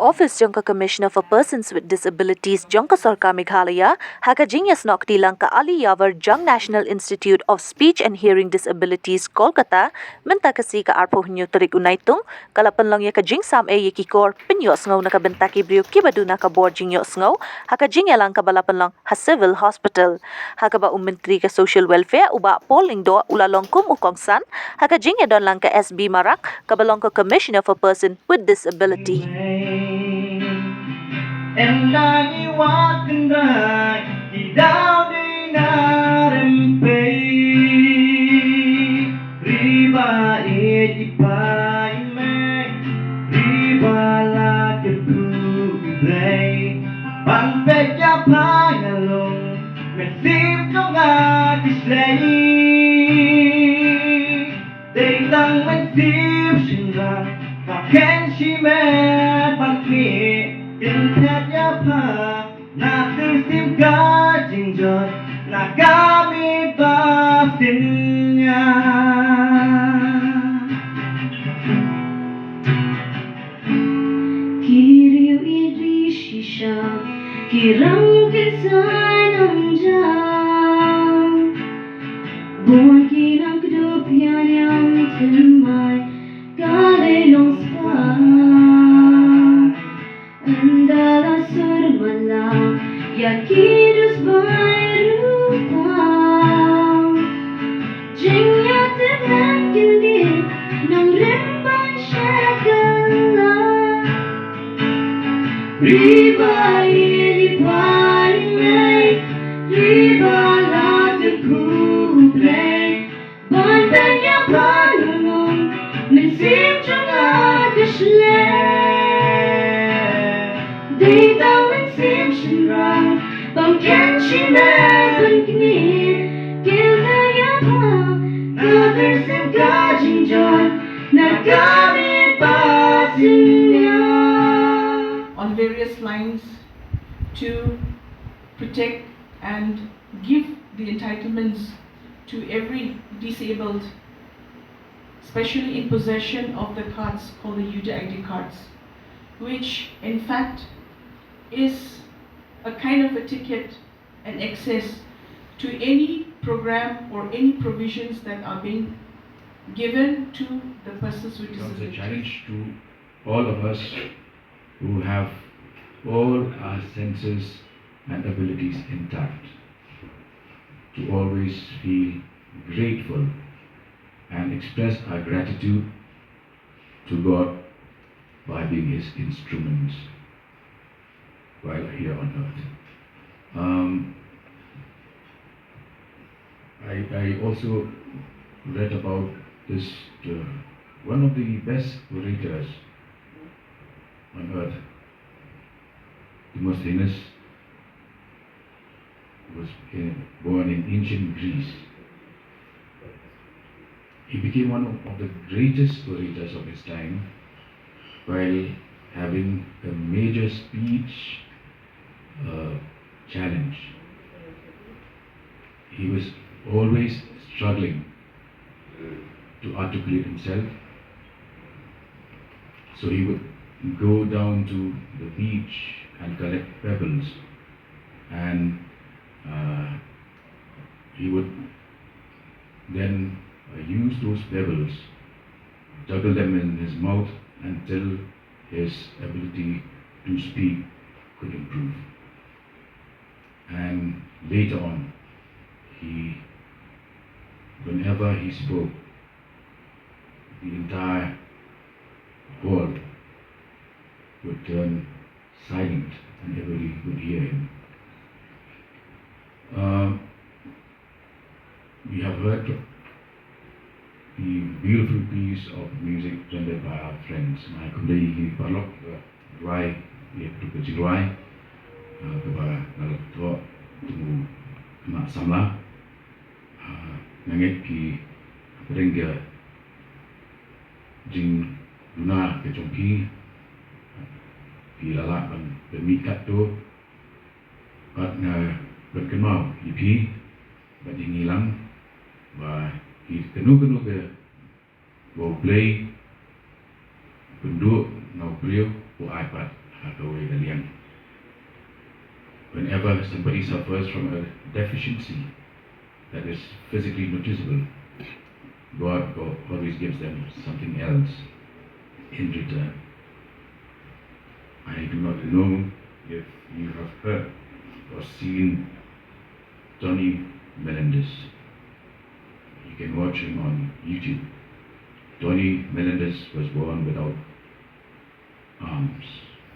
Office Jung Commissioner for Persons with Disabilities Jung sorkar Meghalaya haka jingiasnohkti langka ali Yavar Jung National Institute of Speech and Hearing Disabilities Kolkatta mynta kasi ka arpohnyo tarik naitung kalapan lang ya ka jingsam yikikor pyniohsngew na kabenta ki briew kiba duna ka board jingiohsngew haka jingialang ka balapan lang ha civil hospital haka ba Menteri ka Social Welfare Bah Paul Lyngdoh ulalong ukongsan haka jingiadon lang ka S B Marak kabalong ka Commissioner for Person with Disability. Em đang yêu quá kinh dài thì đau đi na rem pe riba di pai me riba la ke bu play ban pe ja pa na long men sim trong ga di slay dei dang men sim shin ra và khen chi me ban mi in that yapa na sim ka jingjot na kami ba sinya kiriu iri shisha kirang kisai namjang buan kinang kedupian yang temai kale long spa Andala surmalang yakidus bayrupang Jingyatelan kindi ng rimbang shakala Riba ilipay may Riba lagkuplay Bandanya panunong Mynsiem jong Dei dang Mynsiem shin ra bang ken chi me ban kni gil da Yavar na sim ka jingjot na kami pa sinya. On various lines to protect and give the entitlements to every disabled, especially in possession of the cards called the UDID cards, which in fact is a kind of a ticket and access to any program or any provisions that are being given to the persons with disabilities. It's a challenge to all of us who have all our senses and abilities intact to always feel grateful and express our gratitude to God by being His instruments while here on earth. I also read about this, one of the best orators on earth, the most famous, was born in ancient Greece. He became one of the greatest orators of his time while having a major speech challenge. He was always struggling to articulate himself, so he would go down to the beach and collect pebbles, and he would then use those pebbles, juggle them in his mouth until his ability to speak could improve. And later on, whenever he spoke, the entire world would turn silent and everybody could hear him. We have heard the beautiful piece of music rendered by our friends. My colleague Rwai, to Rwai, Kaba to Samla, Hapdeng Jingduna ke lala bermikat tu, berkenal IP, ngilang, kenu ke bo play bendu no briew bo iPad atau liang. Whenever somebody suffers from a deficiency that is physically noticeable, God always gives them something else in return. I do not know if you have heard or seen Tony Melendez. You can watch him on YouTube. Tony Melendez was born without arms,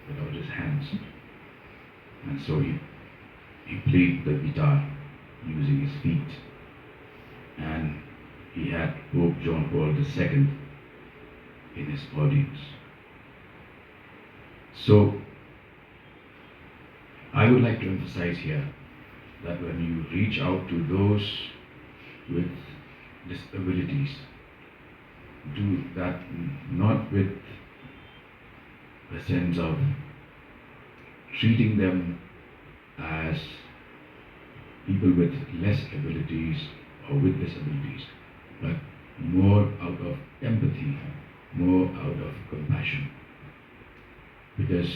without his hands. And so he played the guitar using his feet. And he had Pope John Paul II in his audience. So I would like to emphasize here that when you reach out to those with disabilities, do that not with a sense of treating them as people with less abilities or with disabilities, but more out of empathy, more out of compassion. Because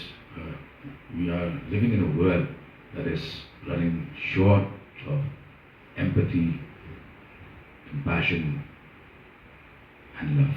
we are living in a world that is running short of empathy, compassion, and love.